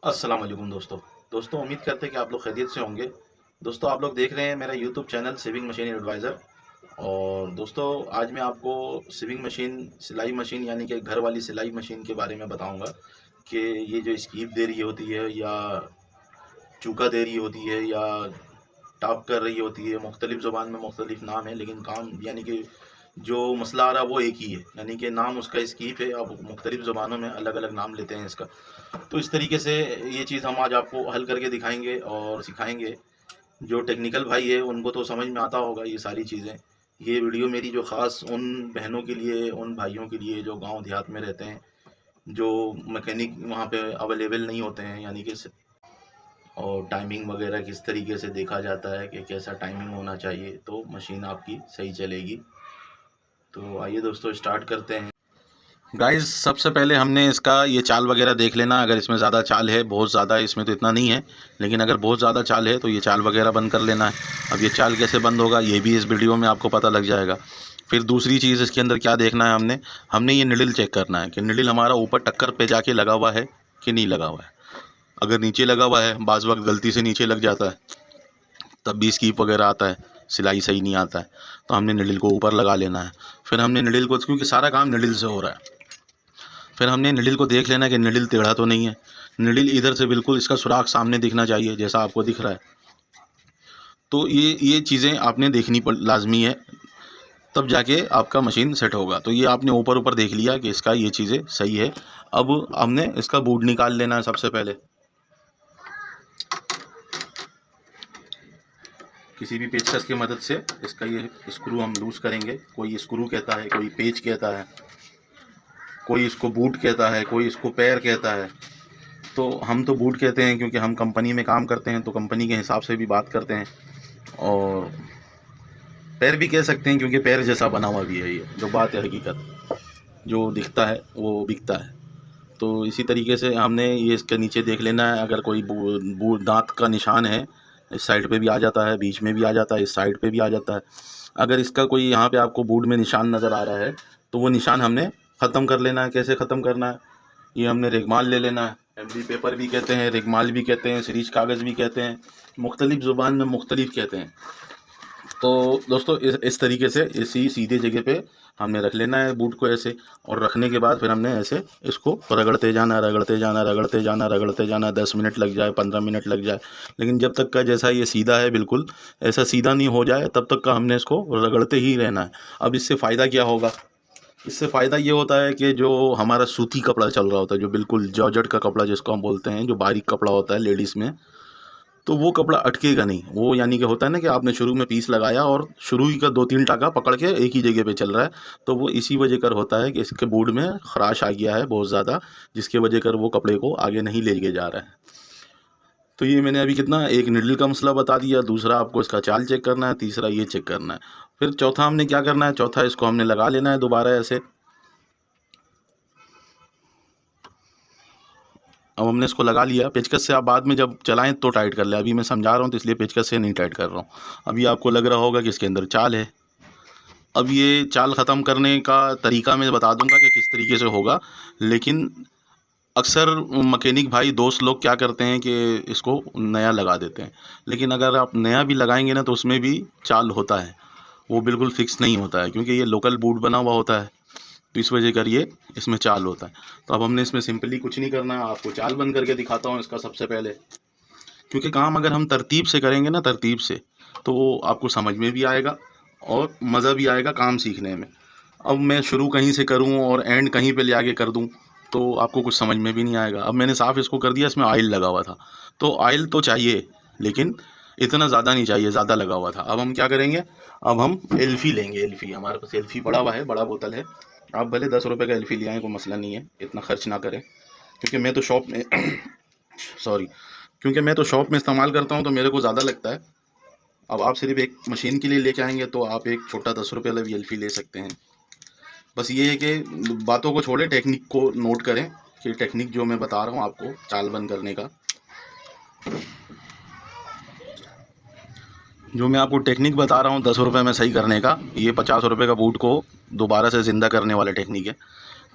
अस्सलाम वालेकुम दोस्तों उम्मीद करते हैं कि आप लोग खैरियत से होंगे। दोस्तों आप लोग देख रहे हैं मेरा YouTube channel saving machine advisor. और दोस्तों आज मैं आपको सेविंग मशीन सिलाई मशीन यानी कि घर वाली सिलाई मशीन के बारे में बताऊंगा कि ये जो स्कीप दे रही होती है या चूका दे रही होती है या टॉप कर रही होती है, मुख्तलिफ़ ज़ुबान में मुख्तलिफ़ नाम है, लेकिन काम यानी कि जो मसला आ रहा है वो एक ही है, यानी कि नाम उसका स्कीप है। अब मुख्तलिफ़ ज़ुबानों में अलग अलग नाम लेते हैं इसका। तो इस तरीके से ये चीज़ हम आज आपको हल करके दिखाएंगे और सिखाएंगे। जो टेक्निकल भाई है उनको तो समझ में आता होगा ये सारी चीज़ें। ये वीडियो मेरी जो ख़ास उन बहनों के लिए, उन भाइयों के लिए जो गांव देहात में रहते हैं, जो मैकेनिक वहाँ पे अवेलेबल नहीं होते हैं, यानी कि और टाइमिंग वगैरह किस तरीके से देखा जाता है कि कैसा टाइमिंग होना चाहिए तो मशीन आपकी सही चलेगी। तो आइए दोस्तों स्टार्ट करते हैं। गाइस सबसे पहले हमने इसका ये चाल वगैरह देख लेना। अगर इसमें ज़्यादा चाल है, बहुत ज़्यादा इसमें तो इतना नहीं है, लेकिन अगर बहुत ज़्यादा चाल है तो ये चाल वगैरह बंद कर लेना है। अब ये चाल कैसे बंद होगा ये भी इस वीडियो में आपको पता लग जाएगा। फिर दूसरी चीज़ इसके अंदर क्या देखना है, हमने ये निडल चेक करना है कि निडल हमारा ऊपर टक्कर पे जाके लगा हुआ है कि नहीं लगा हुआ है। अगर नीचे लगा हुआ है, बाज़ वक्त गलती से नीचे लग जाता है, तब भी स्कीप वगैरह आता है, सिलाई सही नहीं आता है, तो हमने निडल को ऊपर लगा लेना है। फिर हमने निडल को, क्योंकि सारा काम निडल से हो रहा है, फिर हमने निडल को देख लेना कि निडल टेढ़ा तो नहीं है। निडल इधर से बिल्कुल इसका सुराख सामने दिखना चाहिए जैसा आपको दिख रहा है। तो ये चीज़ें आपने देखनी लाजमी है, तब जाके आपका मशीन सेट होगा। तो ये आपने ऊपर ऊपर देख लिया कि इसका ये चीज़ें सही है। अब हमने इसका बूट निकाल लेना है। सबसे पहले किसी भी पेचकस की मदद से इसका ये स्क्रू हम लूज़ करेंगे। कोई स्क्रू कहता है, कोई पेच कहता है, कोई इसको बूट कहता है, कोई इसको पैर कहता है। तो हम तो बूट कहते हैं क्योंकि हम कंपनी में काम करते हैं, तो कंपनी के हिसाब से भी बात करते हैं। और पैर भी कह सकते हैं क्योंकि पैर जैसा बना हुआ भी है ये, जो बात है हकीकत, जो दिखता है वो बिकता है। तो इसी तरीके से हमने ये इसके नीचे देख लेना है। अगर कोई दांत का निशान है, इस साइड पे भी आ जाता है, बीच में भी आ जाता है, इस साइड पे भी आ जाता है। अगर इसका कोई यहाँ पे आपको बूट में निशान नज़र आ रहा है तो वो निशान हमने ख़त्म कर लेना है। कैसे ख़त्म करना है, ये हमने रेगमाल ले लेना है। एमडी पेपर भी कहते हैं, रेगमाल भी कहते हैं, सीरीज कागज़ भी कहते हैं, मुख्तलिफ़ ज़ुबान में मुख्तलिफ़ कहते हैं। तो दोस्तों इस तरीके से इसी सीधे जगह पे हमने रख लेना है बूट को ऐसे। और रखने के बाद फिर हमने ऐसे इसको रगड़ते जाना, रगड़ते जाना, रगड़ते जाना, रगड़ते जाना। 10 मिनट लग जाए, 15 मिनट लग जाए, लेकिन जब तक का जैसा ये सीधा है बिल्कुल ऐसा सीधा नहीं हो जाए तब तक का हमने इसको रगड़ते ही रहना है। अब इससे फ़ायदा क्या होगा, इससे फ़ायदा ये होता है कि जो हमारा सूती कपड़ा चल रहा होता है, जो बिल्कुल जॉर्जेट का कपड़ा जिसको हम बोलते हैं, जो बारीक कपड़ा होता है लेडीज़ में, तो वो कपड़ा अटकेगा नहीं। वो यानी कि होता है ना कि आपने शुरू में पीस लगाया और शुरू ही का 2-3 टाँका पकड़ के एक ही जगह पे चल रहा है, तो वो इसी वजह कर होता है कि इसके बूट में ख़राश आ गया है बहुत ज़्यादा, जिसके वजह कर वो कपड़े को आगे नहीं ले के जा रहा है। तो ये मैंने अभी कितना, एक निडल का मसला बता दिया, दूसरा आपको इसका चाल चेक करना है, तीसरा ये चेक करना है। फिर चौथा हमने क्या करना है, चौथा इसको हमने लगा लेना है दोबारा ऐसे। अब हमने इसको लगा लिया। पेचकस से आप बाद में जब चलाएं तो टाइट कर लें, अभी मैं समझा रहा हूँ तो इसलिए पेचकस से नहीं टाइट कर रहा हूँ। अभी आपको लग रहा होगा कि इसके अंदर चाल है। अब ये चाल ख़त्म करने का तरीका मैं बता दूंगा कि किस तरीके से होगा, लेकिन अक्सर मैकेनिक भाई दोस्त लोग क्या करते हैं कि इसको नया लगा देते हैं, लेकिन अगर आप नया भी लगाएंगे ना तो उसमें भी चाल होता है, वो बिल्कुल फिक्स नहीं होता है क्योंकि ये लोकल बूट बना हुआ होता है, तो इस वजह कर ये इसमें चाल होता है। तो अब हमने इसमें सिंपली कुछ नहीं करना है, आपको चाल बंद करके दिखाता हूँ इसका सबसे पहले। क्योंकि काम अगर हम तरतीब से करेंगे ना, तरतीब से, तो वो आपको समझ में भी आएगा और मज़ा भी आएगा काम सीखने में। अब मैं शुरू कहीं से करूं और एंड कहीं पे ले आके कर दूं तो आपको कुछ समझ में भी नहीं आएगा। अब मैंने साफ़ इसको कर दिया, इसमें ऑयल लगा हुआ था, तो ऑयल तो चाहिए लेकिन इतना ज़्यादा नहीं चाहिए, ज़्यादा लगा हुआ था। अब हम क्या करेंगे, अब हम एल्फ़ी लेंगे। एल्फ़ी हमारे पास एल्फ़ी पड़ा हुआ है, बड़ा बोतल है। आप भले 10 रुपये का एल्फ़ी ले आएँ, कोई मसला नहीं है, इतना खर्च ना करें। क्योंकि मैं तो शॉप में सॉरी, क्योंकि मैं तो शॉप में इस्तेमाल करता हूँ तो मेरे को ज़्यादा लगता है। अब आप सिर्फ एक मशीन के लिए लेके आएंगे तो आप एक छोटा 10 रुपये वाला भी एल्फ़ी ले सकते हैं। बस ये है कि बातों को छोड़े, टेक्निक को नोट करें कि टेक्निक जो मैं बता रहा हूँ आपको चाल बंद करने का, जो मैं आपको टेक्निक बता रहा हूँ 10 रुपये में सही करने का, ये 50 रुपये का बूट को दोबारा से ज़िंदा करने वाला टेक्निक है।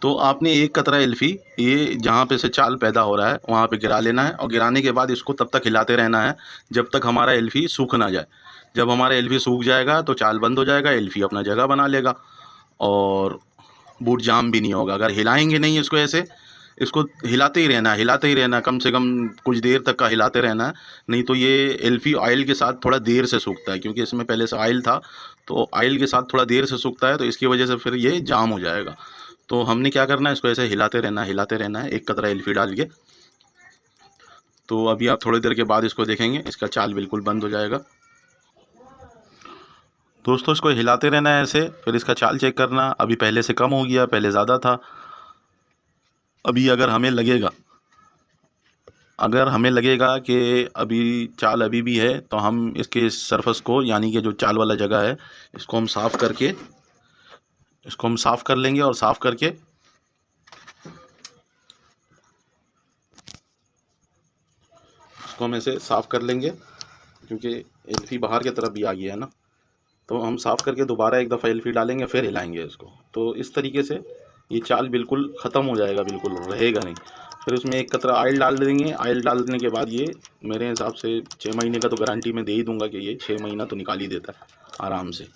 तो आपने एक कतरा एल्फी ये जहाँ पे से चाल पैदा हो रहा है वहाँ पे गिरा लेना है, और गिराने के बाद इसको तब तक हिलाते रहना है जब तक हमारा एल्फी सूख ना जाए। जब हमारा एल्फी सूख जाएगा तो चाल बंद हो जाएगा, एल्फी अपना जगह बना लेगा और बूट जाम भी नहीं होगा। अगर हिलाएंगे नहीं इसको, ऐसे इसको हिलाते ही रहना है, हिलाते ही रहना है, कम से कम कुछ देर तक का हिलाते रहना है। नहीं तो ये एल्फी ऑयल के साथ थोड़ा देर से सूखता है, क्योंकि इसमें पहले से ऑयल था, तो ऑयल के साथ थोड़ा देर से सूखता है, तो इसकी वजह से फिर ये जाम हो जाएगा। तो हमने क्या करना है, इसको ऐसे हिलाते रहना है एक कतरा एल्फी डाल के। तो अभी आप थोड़ी देर के बाद इसको देखेंगे, इसका चाल बिल्कुल बंद हो जाएगा। दोस्तों इसको हिलाते रहना है ऐसे, फिर इसका चाल चेक करना। अभी पहले से कम हो गया, पहले ज़्यादा था। अभी अगर हमें लगेगा कि अभी चाल अभी भी है, तो हम इसके सरफेस को, यानी कि जो चाल वाला जगह है, इसको हम साफ़ कर लेंगे। और साफ़ करके इसको हम ऐसे साफ़ कर लेंगे, क्योंकि एल्फी बाहर की तरफ भी आ गया है ना। तो हम साफ़ करके दोबारा एक दफ़ा एल्फी डालेंगे, फिर हिलाएंगे इसको। तो इस तरीके से ये चाल बिल्कुल ख़त्म हो जाएगा, बिल्कुल रहेगा नहीं। फिर उसमें एक कतरा ऑयल डाल देंगे। ऑयल डालने के बाद ये मेरे हिसाब से 6 महीने का तो गारंटी मैं दे ही दूंगा कि ये 6 महीना तो निकाल ही देता है आराम से।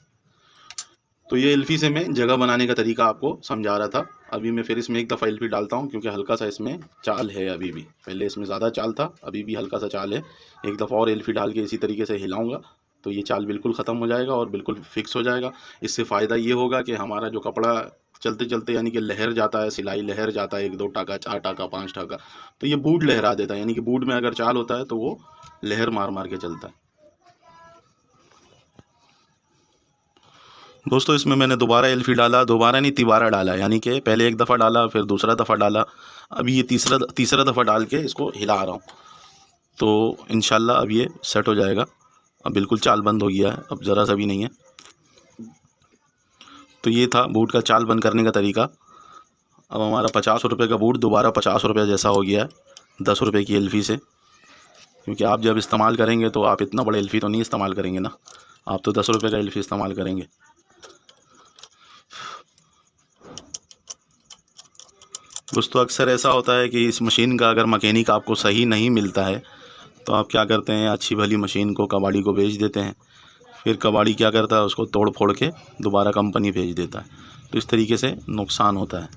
तो ये एल्फी से मैं जगह बनाने का तरीका आपको समझा रहा था। अभी मैं फिर इसमें एक दफ़ा एल्फी डालता हूँ, क्योंकि हल्का सा इसमें चाल है अभी भी। पहले इसमें ज़्यादा चाल था, अभी भी हल्का सा चाल है। एक दफ़ा और एल्फी डाल के इसी तरीके से हिलाऊंगा, तो ये चाल बिल्कुल ख़त्म हो जाएगा और बिल्कुल फिक्स हो जाएगा। इससे फ़ायदा ये होगा कि हमारा जो कपड़ा चलते चलते, यानी कि लहर जाता है, सिलाई लहर जाता है, 1-2 टाका, 4 टाका, 5 टाका, तो ये बूट लहरा देता है। यानी कि बूट में अगर चाल होता है तो वो लहर मार मार के चलता है। दोस्तों इसमें मैंने दोबारा एल्फी डाला, दोबारा नहीं तिबारा डाला, यानी कि पहले एक दफ़ा डाला, फिर दूसरा दफ़ा डाला, अभी ये तीसरा दफ़ा डाल के इसको हिला रहा हूँ। तो इंशाल्लाह अब ये सेट हो जाएगा। अब बिल्कुल चाल बंद हो गया है, अब ज़रा सा भी नहीं है। तो ये था बूट का चाल बंद करने का तरीका। अब हमारा 50 रुपये का बूट दोबारा 50 रुपये जैसा हो गया है 10 रुपये की एल्फी से। क्योंकि आप जब इस्तेमाल करेंगे तो आप इतना बड़ा एल्फी तो नहीं इस्तेमाल करेंगे ना, आप तो 10 रुपये का एल्फी इस्तेमाल करेंगे। दोस्तों अक्सर ऐसा होता है कि इस मशीन का अगर मैकेनिक आपको सही नहीं मिलता है, तो आप क्या करते हैं, अच्छी भली मशीन को कबाड़ी को बेच देते हैं। फिर कबाड़ी क्या करता है, उसको तोड़ फोड़ के दोबारा कंपनी भेज देता है। तो इस तरीके से नुकसान होता है।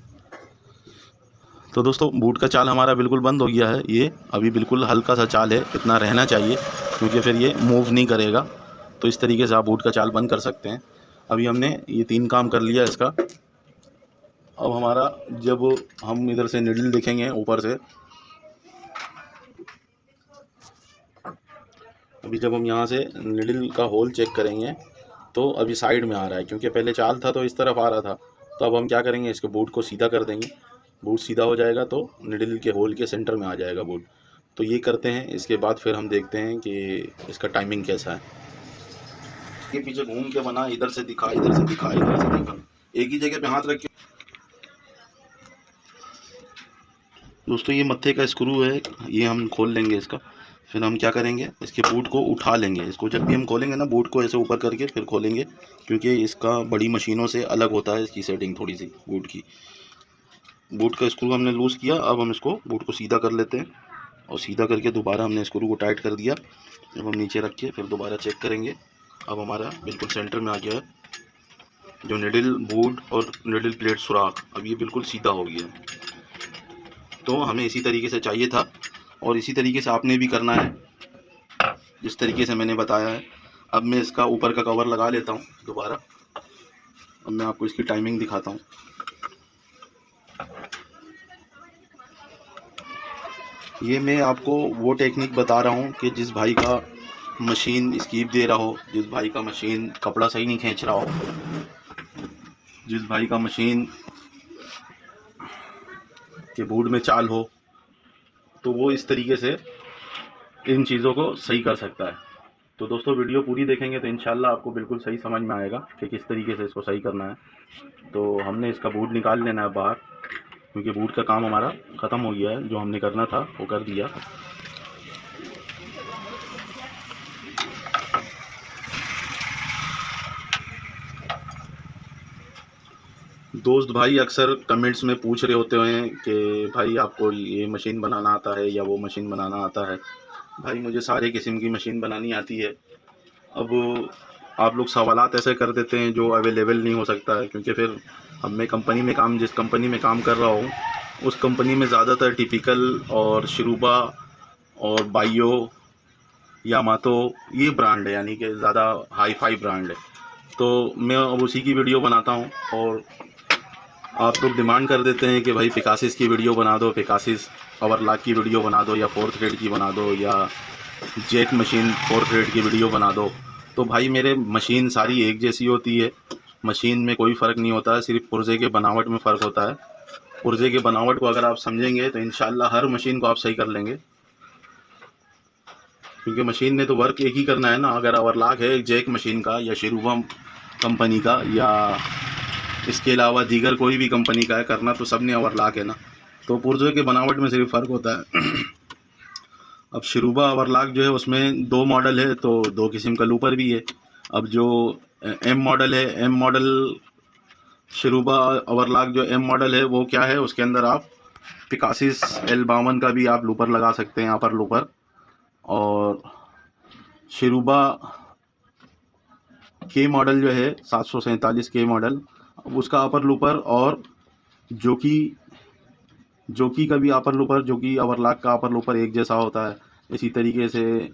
तो दोस्तों बूट का चाल हमारा बिल्कुल बंद हो गया है। ये अभी बिल्कुल हल्का सा चाल है, इतना रहना चाहिए, क्योंकि फिर ये मूव नहीं करेगा। तो इस तरीके से आप बूट का चाल बंद कर सकते हैं। अभी हमने ये 3 काम कर लिया इसका। अब हमारा, जब हम इधर से निडल देखेंगे ऊपर से, अभी जब हम यहाँ से निडल का होल चेक करेंगे, तो अभी साइड में आ रहा है, क्योंकि पहले चाल था तो इस तरफ आ रहा था। तो अब हम क्या करेंगे, इसके बूट को सीधा कर देंगे। बूट सीधा हो जाएगा तो निडल के होल के सेंटर में आ जाएगा बूट। तो ये करते हैं, इसके बाद फिर हम देखते हैं कि इसका टाइमिंग कैसा है। ये पीछे घूम के बना, इधर से दिखा, इधर से दिखा, इधर से दिखा, एक ही जगह पे हाथ रख के। दोस्तों ये मत्थे का स्क्रू है, ये हम खोल लेंगे इसका। फिर हम क्या करेंगे, इसके बूट को उठा लेंगे। इसको जब भी हम खोलेंगे ना, बूट को ऐसे ऊपर करके फिर खोलेंगे, क्योंकि इसका बड़ी मशीनों से अलग होता है इसकी सेटिंग थोड़ी सी बूट की। बूट का स्क्रू हमने लूज़ किया, अब हम इसको बूट को सीधा कर लेते हैं, और सीधा करके दोबारा हमने स्क्रू को टाइट कर दिया। जब हम नीचे रख के फिर दोबारा चेक करेंगे, अब हमारा बिल्कुल सेंटर में आ गया है। जो निडल बूट और निडल प्लेट सुराख, अब ये बिल्कुल सीधा हो गया है। तो हमें इसी तरीके से चाहिए था, और इसी तरीके से आपने भी करना है, जिस तरीके से मैंने बताया है। अब मैं इसका ऊपर का कवर लगा लेता हूँ दोबारा। अब मैं आपको इसकी टाइमिंग दिखाता हूँ। ये मैं आपको वो टेक्निक बता रहा हूँ कि जिस भाई का मशीन स्कीप दे रहा हो, जिस भाई का मशीन कपड़ा सही नहीं खींच रहा हो, जिस भाई का मशीन के बूट में चाल हो, तो वो इस तरीके से इन चीज़ों को सही कर सकता है। तो दोस्तों वीडियो पूरी देखेंगे तो इंशाल्लाह आपको बिल्कुल सही समझ में आएगा कि किस तरीके से इसको सही करना है। तो हमने इसका बूट निकाल लेना है बाहर, क्योंकि बूट का काम हमारा ख़त्म हो गया है। जो हमने करना था वो कर दिया। दोस्त भाई अक्सर कमेंट्स में पूछ रहे होते हैं कि भाई आपको ये मशीन बनाना आता है या वो मशीन बनाना आता है। भाई मुझे सारे किस्म की मशीन बनानी आती है। अब आप लोग सवालात ऐसे कर देते हैं जो अवेलेबल नहीं हो सकता है, क्योंकि फिर अब मैं कंपनी में काम जिस कंपनी में काम कर रहा हूँ उस कंपनी में ज़्यादातर टिपिकल और शिरूबा और बाइयो यामातो ये ब्रांड है, यानी कि ज़्यादा हाई फाई ब्रांड है। तो मैं अब उसी की वीडियो बनाता हूँ और आप लोग डिमांड कर देते हैं कि भाई पिकासिस की वीडियो बना दो, पिकासिस ओवरलॉक की वीडियो बना दो, या फोर्थ ग्रेड की बना दो, या जेक मशीन फोर्थ ग्रेड की वीडियो बना दो। तो भाई मेरे मशीन सारी एक जैसी होती है, मशीन में कोई फ़र्क नहीं होता है, सिर्फ पुर्जे के बनावट में फ़र्क होता है। पुर्जे के बनावट को अगर आप समझेंगे तो इंशाल्लाह हर मशीन को आप सही कर लेंगे, क्योंकि मशीन ने तो वर्क एक ही करना है ना। अगर ओवरलॉक है जेक मशीन का या शिरूबा कंपनी का या इसके अलावा दीगर कोई भी कंपनी का है, करना तो सब ने ओवरलॉक है ना। तो पुर्जे के बनावट में सिर्फ फ़र्क होता है। अब शिरूबा ओवरलॉक जो है उसमें दो मॉडल है, तो दो किस्म का लूपर भी है। अब जो एम मॉडल है, एम मॉडल शिरूबा ओवरलॉक जो एम मॉडल है वो क्या है, उसके अंदर आप पिकासिस L52 का भी आप लूपर लगा सकते हैं, अपर लूपर। और शिरूबा के मॉडल जो है 747 के मॉडल, उसका अपर लूपर और जोकी का भी अपर लूपर, जो कि ओवरलॉक का अपर लूपर एक जैसा होता है। इसी तरीके से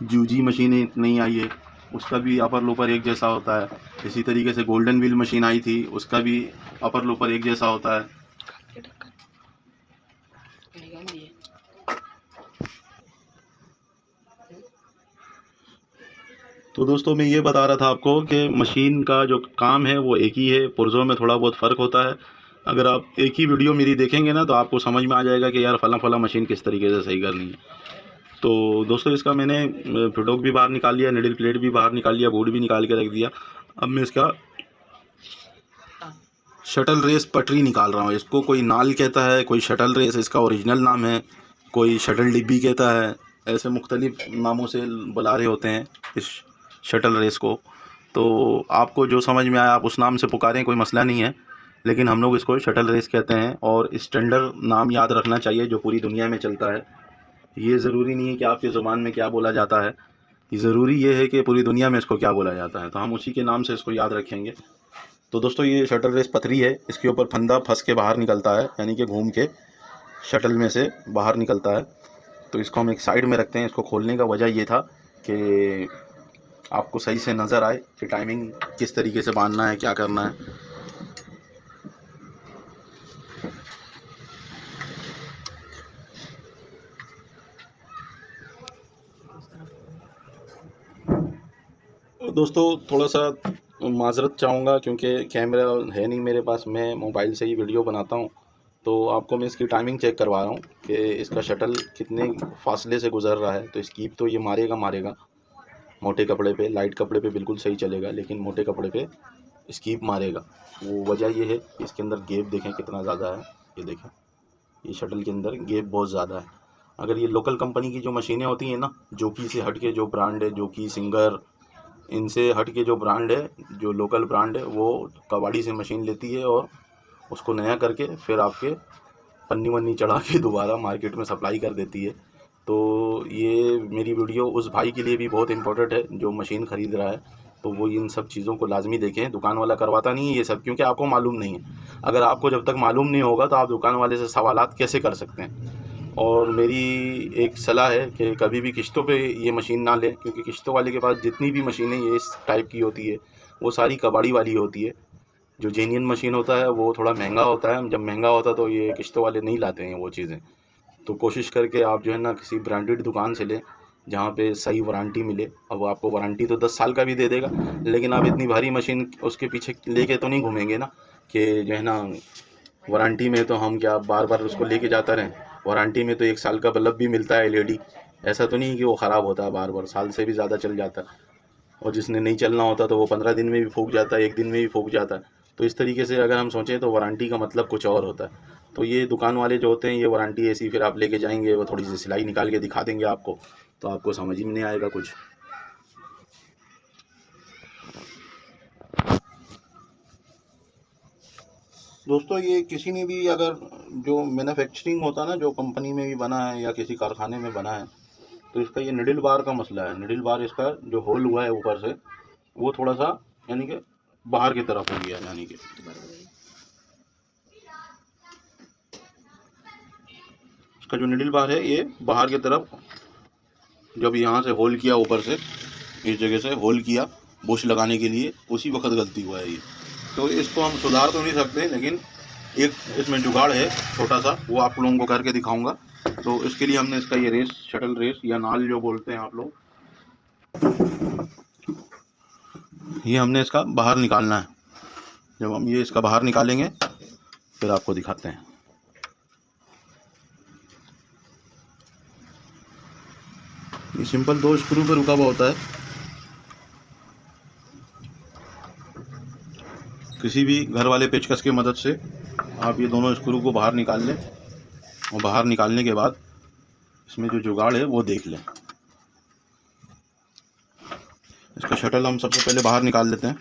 जूजी मशीन नई आई है, उसका भी अपर लूपर एक जैसा होता है। इसी तरीके से गोल्डन व्हील मशीन आई थी, उसका भी अपर लूपर एक जैसा होता है। तो दोस्तों मैं ये बता रहा था आपको कि मशीन का जो काम है वो एक ही है, पुर्जों में थोड़ा बहुत फ़र्क होता है। अगर आप एक ही वीडियो मेरी देखेंगे ना तो आपको समझ में आ जाएगा कि यार फला मशीन किस तरीके से सही करनी है। तो दोस्तों इसका मैंने फिडोक भी बाहर निकाल लिया, निडल प्लेट भी बाहर निकाल लिया, बोर्ड भी निकाल के रख दिया। अब मैं इसका शटल रेस पटरी निकाल रहा हूँ। इसको कोई नाल कहता है, कोई शटल रेस इसका ओरिजिनल नाम है, कोई शटल डिब्बी कहता है, ऐसे मुख्तलिफ नामों से बुला रहे होते हैं इस शटल रेस को। तो आपको जो समझ में आया आप उस नाम से पुकारें, कोई मसला नहीं है, लेकिन हम लोग इसको शटल रेस कहते हैं। और स्टैंडर्ड नाम याद रखना चाहिए जो पूरी दुनिया में चलता है। ये ज़रूरी नहीं है कि आपकी ज़ुबान में क्या बोला जाता है, ज़रूरी ये है कि पूरी दुनिया में इसको क्या बोला जाता है, तो हम उसी के नाम से इसको याद रखेंगे। तो दोस्तों ये शटल रेस पथरी है, इसके ऊपर फंदा फंस के बाहर निकलता है, यानी कि घूम के शटल में से बाहर निकलता है। तो इसको हम एक साइड में रखते हैं। इसको खोलने का वजह ये था कि आपको सही से नज़र आए कि टाइमिंग किस तरीके से बांधना है, क्या करना है। दोस्तों थोड़ा सा माज़रत चाहूँगा, क्योंकि कैमरा है नहीं मेरे पास, मैं मोबाइल से ही वीडियो बनाता हूँ। तो आपको मैं इसकी टाइमिंग चेक करवा रहा हूँ कि इसका शटल कितने फासले से गुज़र रहा है। तो स्कीप तो ये मारेगा मोटे कपड़े पे, लाइट कपड़े पे बिल्कुल सही चलेगा, लेकिन मोटे कपड़े पे स्कीप मारेगा। वो वजह ये है कि इसके अंदर गैप देखें कितना ज़्यादा है। ये देखें, ये शटल के अंदर गैप बहुत ज़्यादा है। अगर ये लोकल कंपनी की जो मशीनें होती हैं ना, जोकी से हट के जो ब्रांड है, जोकी, सिंगर, इनसे हट के जो ब्रांड है, जो लोकल ब्रांड है, वो कबाड़ी से मशीन लेती है और उसको नया करके फिर आपके पन्नी वन्नी चढ़ा के दोबारा मार्केट में सप्लाई कर देती है। तो ये मेरी वीडियो उस भाई के लिए भी बहुत इम्पोर्टेंट है जो मशीन ख़रीद रहा है। तो वो इन सब चीज़ों को लाजमी देखें, दुकान वाला करवाता नहीं है ये सब, क्योंकि आपको मालूम नहीं है। अगर आपको जब तक मालूम नहीं होगा तो आप दुकान वाले से सवालात कैसे कर सकते हैं। और मेरी एक सलाह है कि कभी भी किश्तों पे ये मशीन ना लें, क्योंकि किश्तों वाले के पास जितनी भी मशीनें ये इस टाइप की होती है वो सारी कबाड़ी वाली होती है। जो जेन्युइन मशीन होता है वो थोड़ा महंगा होता है, जब महंगा होता है तो ये किश्तों वाले नहीं लाते हैं वो चीज़ें। तो कोशिश करके आप जो है ना किसी ब्रांडेड दुकान से लें जहाँ पे सही वारंटी मिले। अब आपको वारंटी तो 10 साल का भी दे देगा, लेकिन आप इतनी भारी मशीन उसके पीछे लेके तो नहीं घूमेंगे ना कि जो है ना वारंटी में तो हम क्या बार बार उसको लेके जाता रहें। वारंटी में तो 1 साल का बल्ब भी मिलता है LED, ऐसा तो नहीं कि वो ख़राब होता है बार बार, साल से भी ज़्यादा चल जाता है। और जिसने नहीं चलना होता तो वो 15 दिन में भी फूक जाता है, 1 दिन में भी फूक जाता है। तो इस तरीके से अगर हम सोचें तो वारंटी का मतलब कुछ और होता है। तो ये दुकान वाले जो होते हैं ये वारंटी ऐसी फिर आप लेके जाएंगे, वो थोड़ी सी सिलाई निकाल के दिखा देंगे आपको, तो आपको समझ ही नहीं आएगा कुछ। दोस्तों ये किसी ने भी अगर जो मैन्युफैक्चरिंग होता है ना, जो कंपनी में भी बना है या किसी कारखाने में बना है, तो इसका ये निडल बार का मसला है। निडल बार इसका जो होल हुआ है ऊपर से, वो थोड़ा सा यानी कि बाहर की तरफ हो गया, यानी कि इसका जो निडल बार है ये बाहर की तरफ, जब यहाँ से होल किया ऊपर से, इस जगह से होल किया बुश लगाने के लिए, उसी वक्त गलती हुआ है ये। तो इसको हम सुधार तो नहीं सकते, लेकिन एक इसमें जुगाड़ है छोटा सा, वो आप लोगों को करके दिखाऊंगा। तो इसके लिए हमने इसका ये रेस, शटल रेस या नाल जो बोलते हैं आप लोग, ये हमने इसका बाहर निकालना है। जब हम ये इसका बाहर निकालेंगे फिर आपको दिखाते हैं। ये सिंपल 2 स्क्रू पे रुका हुआ होता है। किसी भी घर वाले पेचकस की मदद से आप ये दोनों स्क्रू को बाहर निकाल लें, और बाहर निकालने के बाद इसमें जो जुगाड़ है वो देख लें। इसका शटल हम सबसे पहले बाहर निकाल लेते हैं।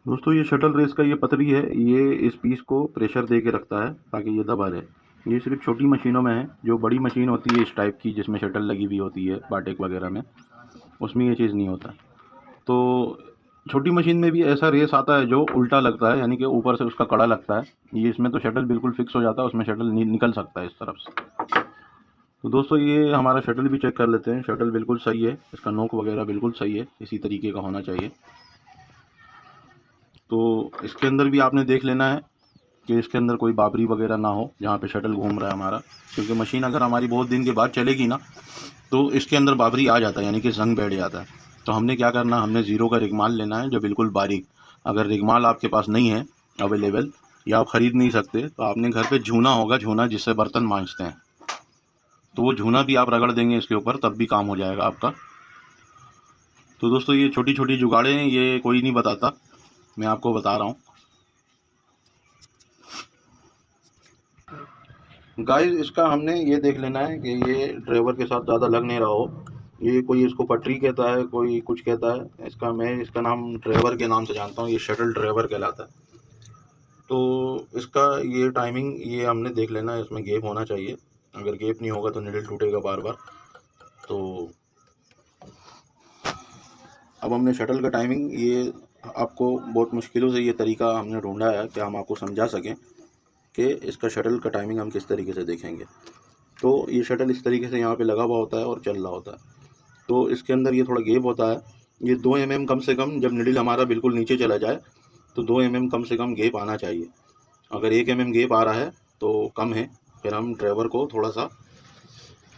दोस्तों ये शटल रेस का ये पतरी है, ये इस पीस को प्रेशर दे के रखता है ताकि ये दबा रहे। ये सिर्फ छोटी मशीनों में है। जो बड़ी मशीन होती है इस टाइप की, जिसमें शटल लगी हुई होती है बाटेक वगैरह में, उसमें ये चीज़ नहीं होता। तो छोटी मशीन में भी ऐसा रेस आता है जो उल्टा लगता है, यानी कि ऊपर से उसका कड़ा लगता है। ये इसमें तो शटल बिल्कुल फिक्स हो जाता है, उसमें शटल निकल सकता है इस तरफ से। तो दोस्तों ये हमारा शटल भी चेक कर लेते हैं। शटल बिल्कुल सही है, इसका नोक वगैरह बिल्कुल सही है, इसी तरीके का होना चाहिए। तो इसके अंदर भी आपने देख लेना है कि इसके अंदर कोई बाबरी वगैरह ना हो जहाँ पे शटल घूम रहा है हमारा, क्योंकि मशीन अगर हमारी बहुत दिन के बाद चलेगी ना, तो इसके अंदर बाबरी आ जाता है, यानी कि जंग बैठ जाता है। तो हमने क्या करना, हमने ज़ीरो का रिगमाल लेना है जो बिल्कुल बारीक। अगर रिगमाल आपके पास नहीं है अवेलेबल, या आप ख़रीद नहीं सकते, तो आपने घर पे झूना होगा, झूना जिससे बर्तन मांजते हैं, तो वो झूना भी आप रगड़ देंगे इसके ऊपर, तब भी काम हो जाएगा आपका। तो दोस्तों ये छोटी छोटी जुगाड़ें ये कोई नहीं बताता, मैं आपको बता रहा हूँ। गाइस इसका हमने ये देख लेना है कि ये ड्राइवर के साथ ज़्यादा लग नहीं रहा हो। ये कोई इसको पटरी कहता है, कोई कुछ कहता है, मैं इसका नाम ड्राइवर के नाम से जानता हूँ। ये शटल ड्राइवर कहलाता है। तो इसका ये टाइमिंग ये हमने देख लेना है, इसमें गैप होना चाहिए। अगर गैप नहीं होगा तो निडल टूटेगा बार बार। तो अब हमने शटल का टाइमिंग, ये आपको बहुत मुश्किलों से ये तरीका हमने ढूंढा है कि हम आपको समझा सकें कि इसका शटल का टाइमिंग हम किस तरीके से देखेंगे। तो ये शटल इस तरीके से यहाँ पे लगा हुआ होता है और चल रहा होता है। तो इसके अंदर ये थोड़ा गैप होता है। ये 2 mm कम से कम, जब निडल हमारा बिल्कुल नीचे चला जाए तो 2 mm कम से कम गैप आना चाहिए। अगर 1 mm गैप आ रहा है तो कम है, फिर हम ड्राइवर को थोड़ा सा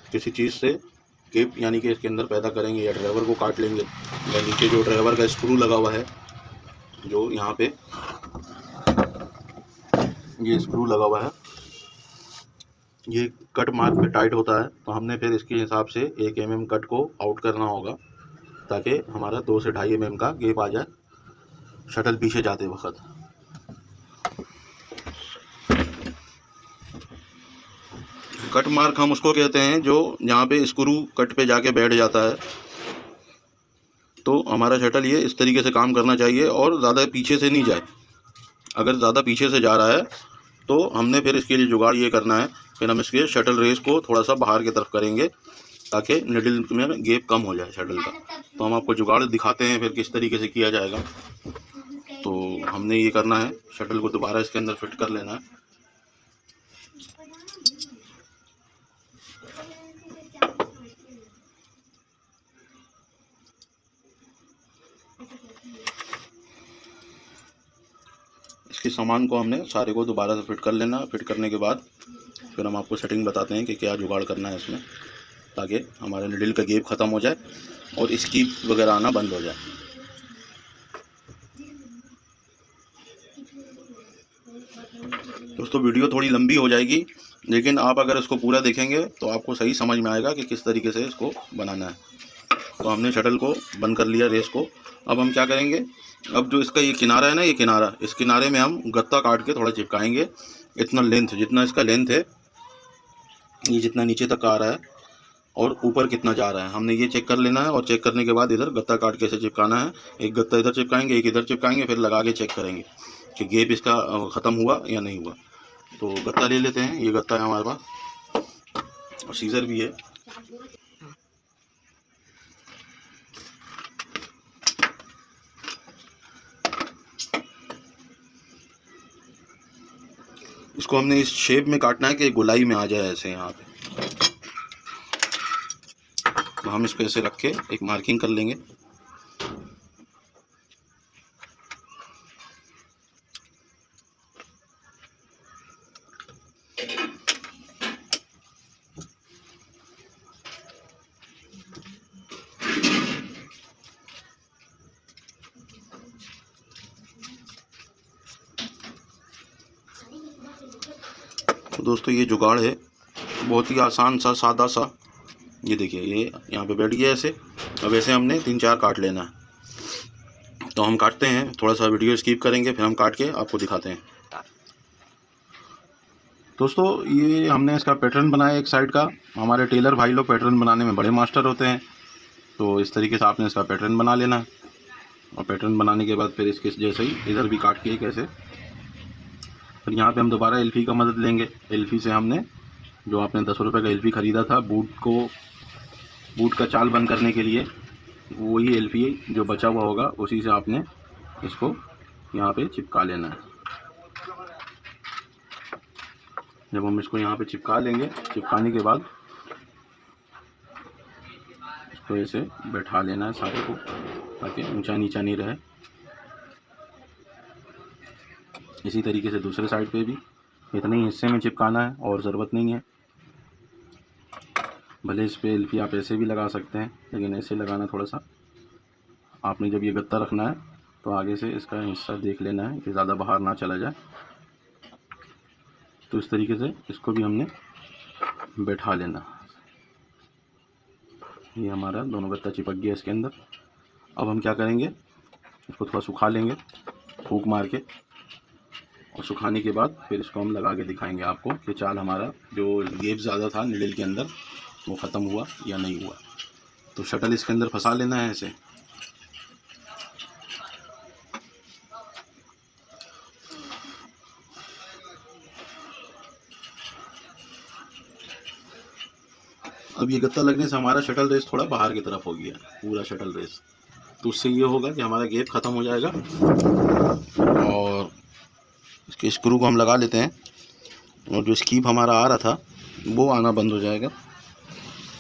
किसी चीज़ से गैप यानी कि इसके अंदर पैदा करेंगे, या ड्राइवर को काट लेंगे, या नीचे जो ड्राइवर का स्क्रू लगा हुआ है, जो यहाँ पे ये स्क्रू लगा हुआ है, ये कट मार्क पे टाइट होता है। तो हमने फिर इसके हिसाब से 1 mm कट को आउट करना होगा, ताकि हमारा 2 से 2.5 mm का गैप आ जाए शटल पीछे जाते वक्त। कट मार्क हम उसको कहते हैं जो जहाँ पे स्क्रू कट पे जाके बैठ जाता है। तो हमारा शटल ये इस तरीके से काम करना चाहिए और ज़्यादा पीछे से नहीं जाए। अगर ज़्यादा पीछे से जा रहा है तो हमने फिर इसके लिए जुगाड़ ये करना है, फिर हम इसके शटल रेस को थोड़ा सा बाहर की तरफ करेंगे ताकि निडल में गैप कम हो जाए शटल का। तो हम आपको जुगाड़ दिखाते हैं फिर किस तरीके से किया जाएगा। तो हमने ये करना है, शटल को दोबारा इसके अंदर फिट कर लेना है। इसके सामान को हमने सारे को दोबारा से फिट कर लेना। फिट करने के बाद फिर हम आपको सेटिंग बताते हैं कि क्या जुगाड़ करना है इसमें, ताकि हमारे निडल का गैप ख़त्म हो जाए और इसकी वगैरह आना बंद हो जाए। दोस्तों वीडियो थोड़ी लंबी हो जाएगी, लेकिन आप अगर इसको पूरा देखेंगे तो आपको सही समझ में आएगा कि किस तरीके से इसको बनाना है। तो हमने शटल को बंद कर लिया, रेस को। अब हम क्या करेंगे, अब जो इसका ये किनारा है ना, ये किनारा, इस किनारे में हम गत्ता काट के थोड़ा चिपकाएंगे। इतना लेंथ, जितना इसका लेंथ है ये जितना नीचे तक आ रहा है और ऊपर कितना जा रहा है, हमने ये चेक कर लेना है। और चेक करने के बाद इधर गत्ता काट के ऐसे चिपकाना है। एक गत्ता इधर चिपकाएंगे, एक इधर चिपकाएंगे, फिर लगा के चेक करेंगे कि गैप इसका ख़त्म हुआ या नहीं हुआ। तो गत्ता ले लेते हैं, ये गत्ता है हमारे पास और सीज़र भी है। इसको हमने इस शेप में काटना है कि गोलाई में आ जाए ऐसे यहाँ पे। तो हम इसको ऐसे रख के एक मार्किंग कर लेंगे। तो दोस्तों ये जुगाड़ है, बहुत ही आसान सा, सादा सा। ये देखिए, ये यहाँ पे बैठ गया ऐसे। अब ऐसे हमने 3-4 काट लेना है। तो हम काटते हैं, थोड़ा सा वीडियो स्किप करेंगे, फिर हम काट के आपको दिखाते हैं। दोस्तों ये हमने इसका पैटर्न बनाया एक साइड का। हमारे टेलर भाई लोग पैटर्न बनाने में बड़े मास्टर होते हैं। तो इस तरीके से आपने इसका पैटर्न बना लेना है। और पैटर्न बनाने के बाद फिर इसके जैसे ही इधर भी काट के एक ऐसे। फिर यहाँ पे हम दोबारा एल्फी का मदद लेंगे। एल्फी से हमने जो आपने 10 रुपये का एल्फी ख़रीदा था बूट का चाल बंद करने के लिए, वही एल्फी जो बचा हुआ होगा उसी से आपने इसको यहाँ पे चिपका लेना है। जब हम इसको यहाँ पे चिपका लेंगे, चिपकाने के बाद इसको ऐसे बैठा लेना है सारे को, ताकि ऊंचा नीचा नहीं रहे। इसी तरीके से दूसरे साइड पे भी इतने ही हिस्से में चिपकाना है और ज़रूरत नहीं है। भले इस पे एल्फी आप ऐसे भी लगा सकते हैं, लेकिन ऐसे लगाना थोड़ा सा, आपने जब ये गत्ता रखना है तो आगे से इसका हिस्सा देख लेना है कि ज़्यादा बाहर ना चला जाए। तो इस तरीके से इसको भी हमने बैठा लेना। ये हमारा दोनों गत्ता चिपक गया इसके अंदर। अब हम क्या करेंगे, इसको थोड़ा सुखा लेंगे फूंक मार के। और सुखाने के बाद फिर इसको हम लगा के दिखाएंगे आपको कि चाल हमारा जो गैप ज़्यादा था नीडल के अंदर वो ख़त्म हुआ या नहीं हुआ। तो शटल इसके अंदर फंसा लेना है ऐसे। अब ये गत्ता लगने से हमारा शटल रेस थोड़ा बाहर की तरफ हो गया, पूरा शटल रेस। तो उससे ये होगा कि हमारा गैप ख़त्म हो जाएगा। और इसके स्क्रू को हम लगा लेते हैं, और जो स्कीप हमारा आ रहा था वो आना बंद हो जाएगा।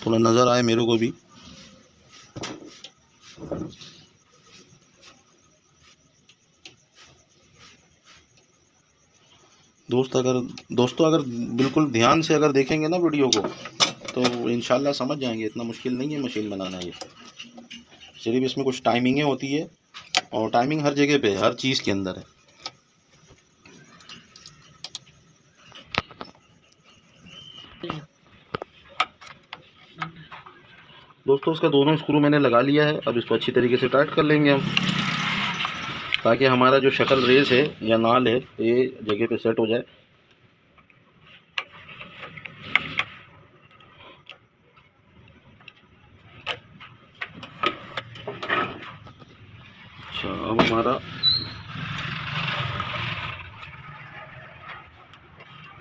थोड़ा नज़र आए मेरे को भी। दोस्तों अगर बिल्कुल ध्यान से अगर देखेंगे ना वीडियो को, तो इंशाल्लाह समझ जाएंगे। इतना मुश्किल नहीं है मशीन बनाना। ये सिर्फ इसमें कुछ टाइमिंगें होती है, और टाइमिंग हर जगह पे, हर चीज़ के अंदर है। दोस्तों इसका दोनों स्क्रू मैंने लगा लिया है। अब इसको अच्छी तरीके से टाइट कर लेंगे हम, ताकि हमारा जो शटल रेस है या नाल है ये जगह पे सेट हो जाए। अच्छा, अब हमारा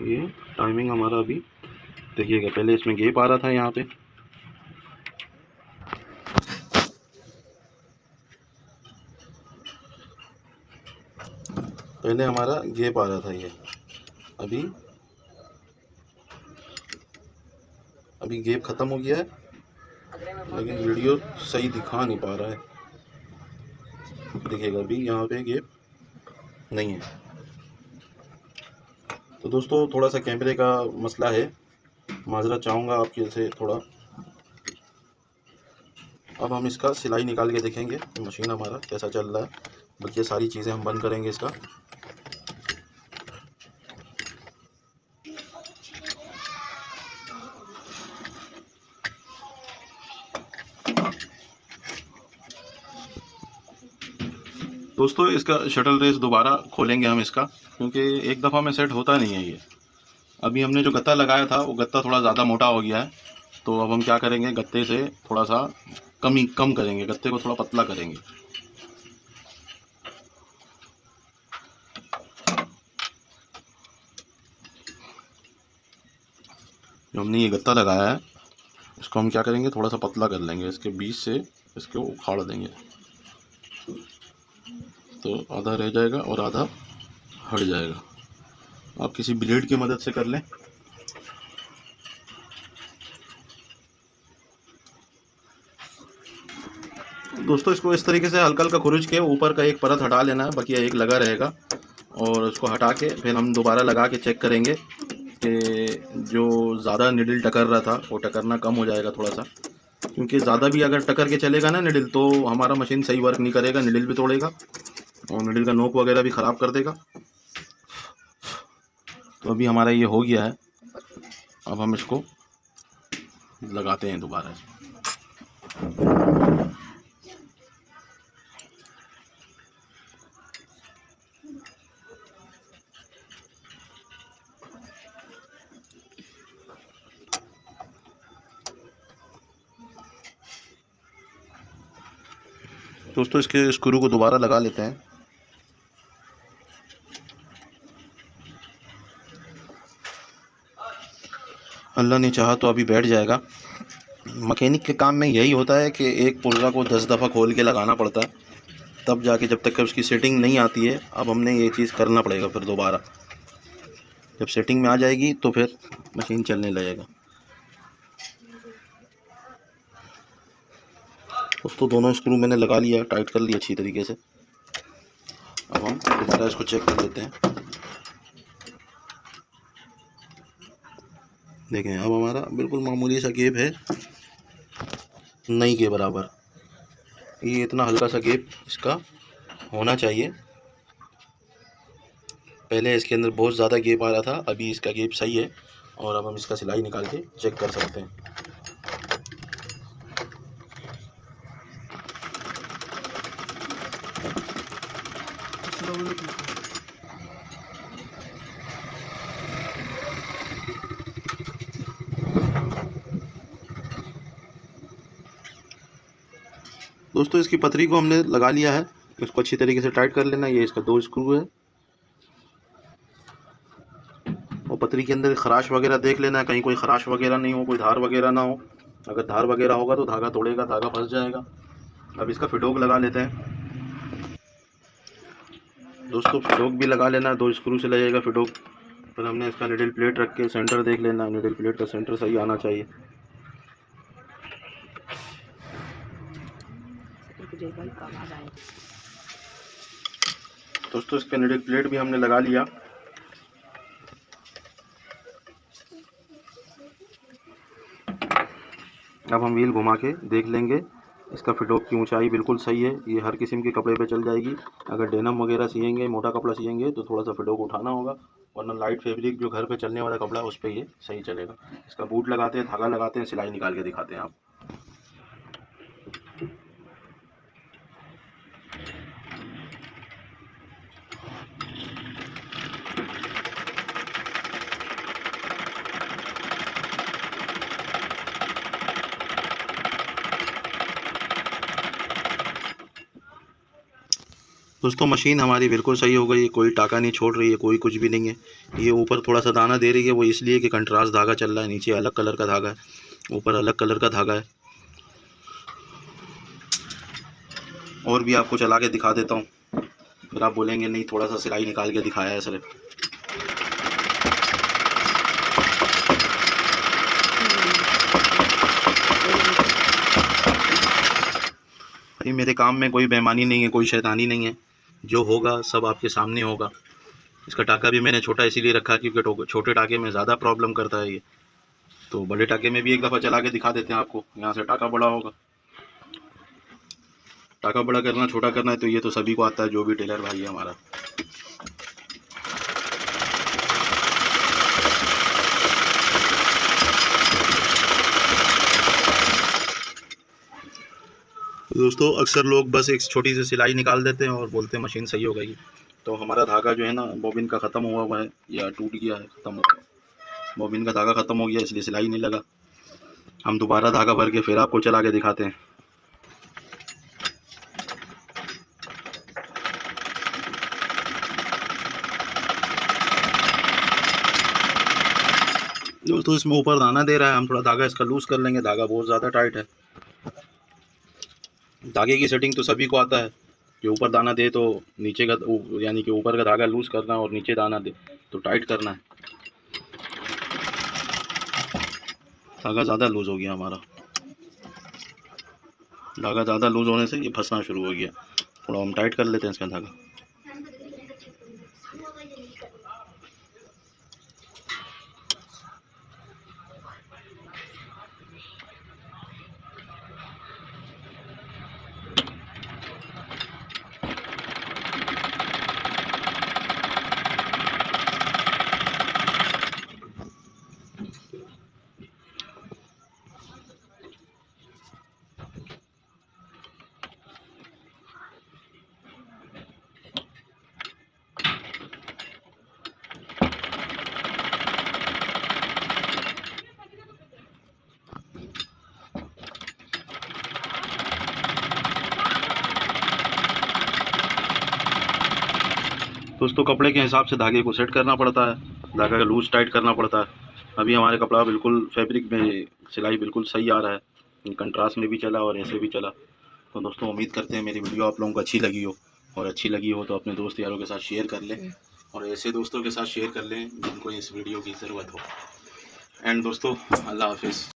ये टाइमिंग हमारा अभी देखिएगा। पहले इसमें गैप आ रहा था यहाँ पे, पहले हमारा गैप आ रहा था ये। अभी गैप ख़त्म हो गया है, लेकिन वीडियो सही दिखा नहीं पा रहा है। देखिएगा अभी यहाँ पे गैप नहीं है। तो दोस्तों थोड़ा सा कैमरे का मसला है, माजरत चाहूँगा आपके से थोड़ा। अब हम इसका सिलाई निकाल के देखेंगे मशीन हमारा कैसा चल रहा है। बल्कि ये सारी चीज़ें हम बंद करेंगे इसका। दोस्तों इसका शटल रेस दोबारा खोलेंगे हम इसका, क्योंकि एक दफ़ा में सेट होता नहीं है ये। अभी हमने जो गत्ता लगाया था वो गत्ता थोड़ा ज़्यादा मोटा हो गया है, तो अब हम क्या करेंगे, गत्ते से थोड़ा सा कम करेंगे, गत्ते को थोड़ा पतला करेंगे। जो हमने ये गत्ता लगाया है इसको हम क्या करेंगे, थोड़ा सा पतला कर लेंगे, इसके बीच से इसको उखाड़ देंगे, तो आधा रह जाएगा और आधा हट जाएगा। आप किसी ब्लेड की मदद से कर लें। दोस्तों इसको इस तरीके से हल्का हल्का खुरुच के ऊपर का एक परत हटा लेना है, बाकी एक लगा रहेगा, और उसको हटा के फिर हम दोबारा लगा के चेक करेंगे कि जो ज़्यादा निडल टकर रहा था वो टकरना कम हो जाएगा थोड़ा सा, क्योंकि ज़्यादा भी अगर टकर के चलेगा ना निडल, तो हमारा मशीन सही वर्क नहीं करेगा, निडल भी तोड़ेगा और निडल का नोक वगैरह भी ख़राब कर देगा। तो अभी हमारा ये हो गया है, अब हम इसको लगाते हैं दोबारा। दोस्तों इसके स्क्रू को दोबारा लगा लेते हैं। अल्लाह ने चाहा तो अभी बैठ जाएगा। मैकेनिक के काम में यही होता है कि एक पुर्जा को 10 दफ़ा खोल के लगाना पड़ता है, तब जाके जब तक उसकी सेटिंग नहीं आती है। अब हमने ये चीज़ करना पड़ेगा फिर दोबारा, जब सेटिंग में आ जाएगी तो फिर मशीन चलने लगेगा। दोस्तों दोनों स्क्रू मैंने लगा लिया, टाइट कर लिया अच्छी तरीके से। अब हम दोबारा इसको चेक कर लेते हैं। देखें अब हमारा बिल्कुल मामूली सा गैप है, नहीं के बराबर। ये इतना हल्का सा गैप इसका होना चाहिए। पहले इसके अंदर बहुत ज़्यादा गैप आ रहा था, अभी इसका गैप सही है और अब हम इसका सिलाई निकाल के चेक कर सकते हैं। दोस्तों इसकी पतरी को हमने लगा लिया है, इसको अच्छी तरीके से टाइट कर लेना। ये इसका 2 स्क्रू है और पतरी के अंदर खराश वगैरह देख लेना है, कहीं कोई खराश वगैरह नहीं हो, कोई धार वगैरह ना हो। अगर धार वगैरह होगा तो धागा तोड़ेगा, धागा फंस जाएगा। अब इसका फिडोक लगा लेते हैं। दोस्तों फिडोक भी लगा लेना है, 2 स्क्रू से लगेगा फिडोक। फिर हमने इसका निडल प्लेट रख के सेंटर देख लेना है, निडल प्लेट का सेंटर सही आना चाहिए। दोस्तों इसका निडल प्लेट भी हमने लगा लिया। अब हम व्हील घुमा के देख लेंगे, इसका फिडोक की ऊंचाई बिल्कुल सही है। ये हर किस्म के कपड़े पे चल जाएगी। अगर डेनम वगैरह सिएंगे, मोटा कपड़ा सिएंगे तो थोड़ा सा फिडोक उठाना होगा, वरना लाइट फैब्रिक जो घर पे चलने वाला कपड़ा है उस पर ये सही चलेगा। इसका बूट लगाते हैं, धागा लगाते हैं, सिलाई निकाल के दिखाते हैं आप। दोस्तों मशीन हमारी बिल्कुल सही हो गई है, कोई टाका नहीं छोड़ रही है, कोई कुछ भी नहीं है। ये ऊपर थोड़ा सा दाना दे रही है, वो इसलिए कि कंट्रास्ट धागा चल रहा है। नीचे अलग कलर का धागा है, ऊपर अलग कलर का धागा है। और भी आपको चला के दिखा देता हूँ, फिर आप बोलेंगे नहीं थोड़ा सा सिलाई निकाल के दिखाया है सर। भाई मेरे काम में कोई बेईमानी नहीं है, कोई शैतानी नहीं है, जो होगा सब आपके सामने होगा। इसका टाका भी मैंने छोटा इसीलिए रखा क्योंकि छोटे टाके में ज़्यादा प्रॉब्लम करता है ये। तो बड़े टाके में भी एक दफ़ा चला के दिखा देते हैं आपको। यहाँ से टाका बड़ा होगा, टाका बड़ा करना छोटा करना है तो ये तो सभी को आता है, जो भी टेलर भाई है हमारा। दोस्तों अक्सर लोग बस एक छोटी सी सिलाई निकाल देते हैं और बोलते हैं मशीन सही हो गई। तो हमारा धागा जो है ना बॉबिन का ख़त्म हुआ है या टूट गया है, ख़त्म हो गया। बॉबिन का धागा ख़त्म हो गया इसलिए सिलाई नहीं लगा। हम दोबारा धागा भर के फिर आपको चला के दिखाते हैं। दोस्तों इसमें ऊपर दाना दे रहा है, हम थोड़ा धागा इसका लूज़ कर लेंगे, धागा बहुत ज़्यादा टाइट है। धागे की सेटिंग तो सभी को आता है कि ऊपर दाना दे तो नीचे का यानी कि ऊपर का धागा लूज़ करना और नीचे दाना दे तो टाइट करना है। धागा ज़्यादा लूज़ हो गया हमारा, धागा ज़्यादा लूज़ होने से ये फंसना शुरू हो गया। थोड़ा हम टाइट कर लेते हैं इसका धागा। दोस्तों कपड़े के हिसाब से धागे को सेट करना पड़ता है, धागा का लूज टाइट करना पड़ता है। अभी हमारे कपड़ा बिल्कुल फैब्रिक में सिलाई बिल्कुल सही आ रहा है, कंट्रास्ट में भी चला और ऐसे भी चला। तो दोस्तों उम्मीद करते हैं मेरी वीडियो आप लोगों को अच्छी लगी हो, और अच्छी लगी हो तो अपने दोस्त यारों के साथ शेयर कर लें, और ऐसे दोस्तों के साथ शेयर कर लें जिनको इस वीडियो की ज़रूरत हो। एंड दोस्तों अल्लाह हाफिज़।